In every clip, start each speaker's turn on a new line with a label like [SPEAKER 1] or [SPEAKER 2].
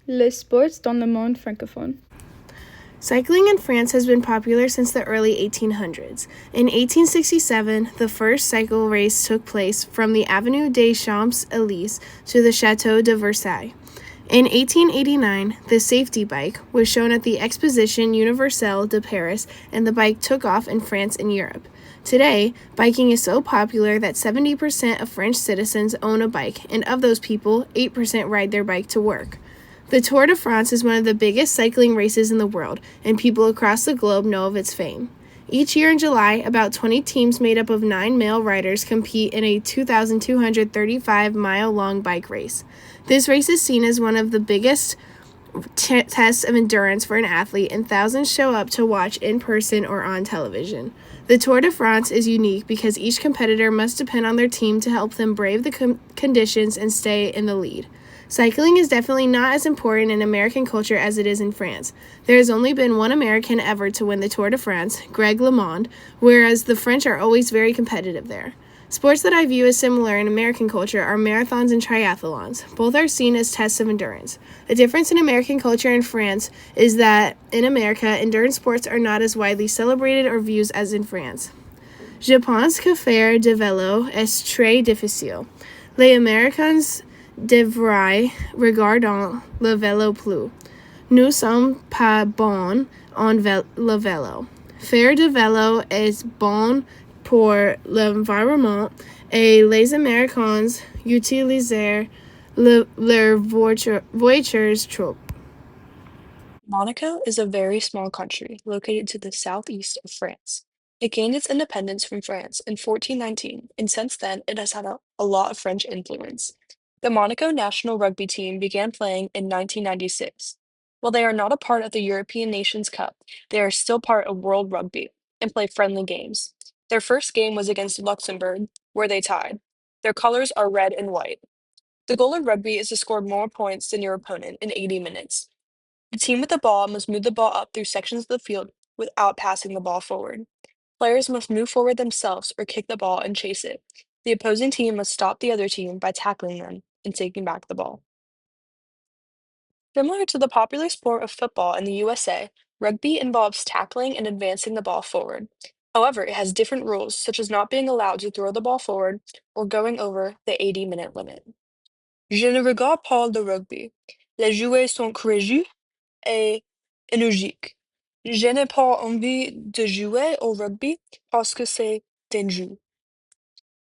[SPEAKER 1] Les sports dans le monde francophone.
[SPEAKER 2] Cycling in France has been popular since the early 1800s. In 1867, the first cycle race took place from the Avenue des Champs-Élysées to the Château de Versailles. In 1889, the safety bike was shown at the Exposition Universelle de Paris, and the bike took off in France and Europe. Today, biking is so popular that 70% of French citizens own a bike, and of those people, 8% ride their bike to work. The Tour de France is one of the biggest cycling races in the world, and people across the globe know of its fame. Each year in July, about 20 teams made up of 9 male riders compete in a 2,235-mile-long bike race. This race is seen as one of the biggest tests of endurance for an athlete, and thousands show up to watch in person or on television. The Tour de France is unique because each competitor must depend on their team to help them brave the conditions and stay in the lead. Cycling is definitely not as important in American culture as it is in France. There has only been one American ever to win the Tour de France, Greg LeMond, whereas the French are always very competitive there. Sports that I view as similar in American culture are marathons and triathlons. Both are seen as tests of endurance. The difference in American culture and France is that in America, endurance sports are not as widely celebrated or viewed as in France. Je pense que faire de vélo est très difficile. Les Américains devraient regarder le vélo plus. Nous sommes pas bons en le vélo. Faire de vélo est bon pour l'environnement et les Américains utilisent leurs voitures trop.
[SPEAKER 3] Monaco is a very small country located to the southeast of France. It gained its independence from France in 1419, and since then it has had a lot of French influence. The Monaco national rugby team began playing in 1996. While they are not a part of the European Nations Cup, they are still part of World Rugby and play friendly games. Their first game was against Luxembourg, where they tied. Their colors are red and white. The goal in rugby is to score more points than your opponent in 80 minutes. The team with the ball must move the ball up through sections of the field without passing the ball forward. Players must move forward themselves or kick the ball and chase it. The opposing team must stop the other team by tackling them and taking back the ball. Similar to the popular sport of football in the USA, rugby involves tackling and advancing the ball forward. However, it has different rules, such as not being allowed to throw the ball forward or going over the 80-minute limit. Je ne regarde pas le rugby. Les joueurs sont courageux et énergique. Je n'ai pas envie de jouer au rugby parce que c'est dangereux.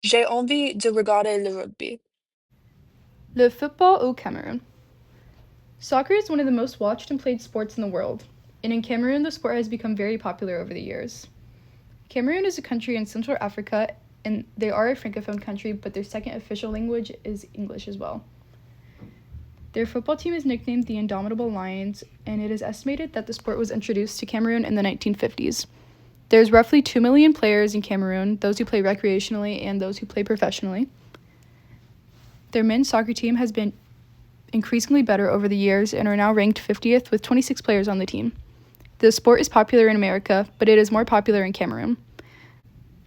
[SPEAKER 3] J'ai envie de regarder le rugby.
[SPEAKER 1] Le football au Cameroun. Soccer is one of the most watched and played sports in the world, and in Cameroon the sport has become very popular over the years. Cameroon is a country in Central Africa, and they are a Francophone country, but their second official language is English as well. Their football team is nicknamed the Indomitable Lions, and it is estimated that the sport was introduced to Cameroon in the 1950s. There's roughly 2 million players in Cameroon, those who play recreationally and those who play professionally. Their men's soccer team has been increasingly better over the years and are now ranked 50th with 26 players on the team. The sport is popular in America, but it is more popular in Cameroon.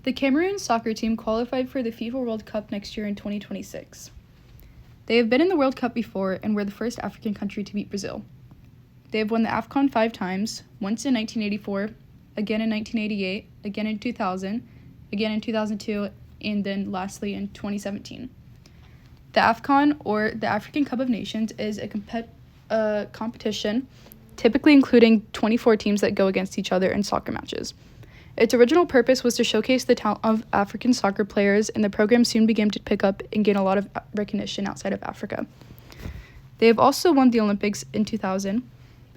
[SPEAKER 1] The Cameroon soccer team qualified for the FIFA World Cup next year in 2026. They have been in the World Cup before and were the first African country to beat Brazil. They have won the AFCON 5 times, once in 1984, again in 1988, again in 2000, again in 2002, and then lastly in 2017. The AFCON, or the African Cup of Nations, is a competition typically including 24 teams that go against each other in soccer matches. Its original purpose was to showcase the talent of African soccer players, and the program soon began to pick up and gain a lot of recognition outside of Africa. They have also won the Olympics in 2000,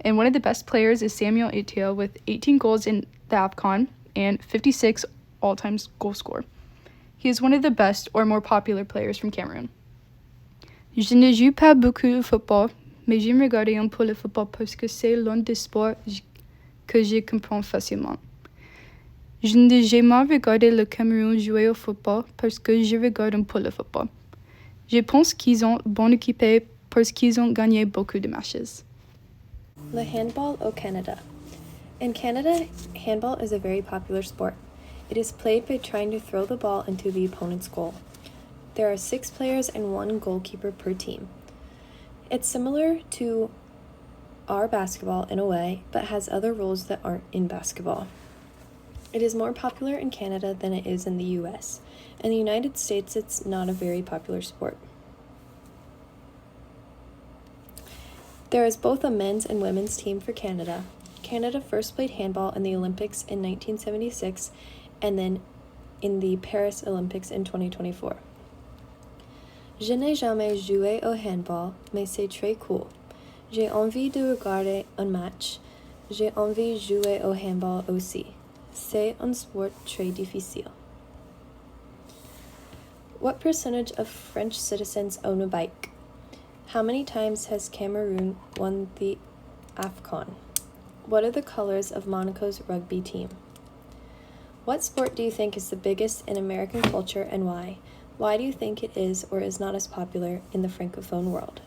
[SPEAKER 1] and one of the best players is Samuel Eto'o with 18 goals in the AFCON and 56 all-time goal score. He is one of the best or more popular players from Cameroon. Je ne joue pas beaucoup au football, mais j'aime regarder un peu le football parce que c'est l'un des sports que je comprends facilement. Je n'ai jamais regardé le Cameroun jouer au football parce que je regarde un peu le football. Je pense qu'ils ont bonne équipe parce qu'ils ont gagné beaucoup de matches.
[SPEAKER 4] Le handball au Canada. In Canada, handball is a very popular sport. It is played by trying to throw the ball into the opponent's goal. There are 6 players and 1 goalkeeper per team. It's similar to are basketball in a way, but has other rules that aren't in basketball. It is more popular in Canada than it is in the US. In the United States, it's not a very popular sport. There is both a men's and women's team for Canada. Canada first played handball in the Olympics in 1976 and then in the Paris Olympics in 2024. Je n'ai jamais joué au handball, mais c'est très cool. J'ai envie de regarder un match. J'ai envie de jouer au handball aussi. C'est un sport très difficile. What percentage of French citizens own a bike? How many times has Cameroon won the AFCON? What are the colors of Monaco's rugby team? What sport do you think is the biggest in American culture and why? Why do you think it is or is not as popular in the Francophone world?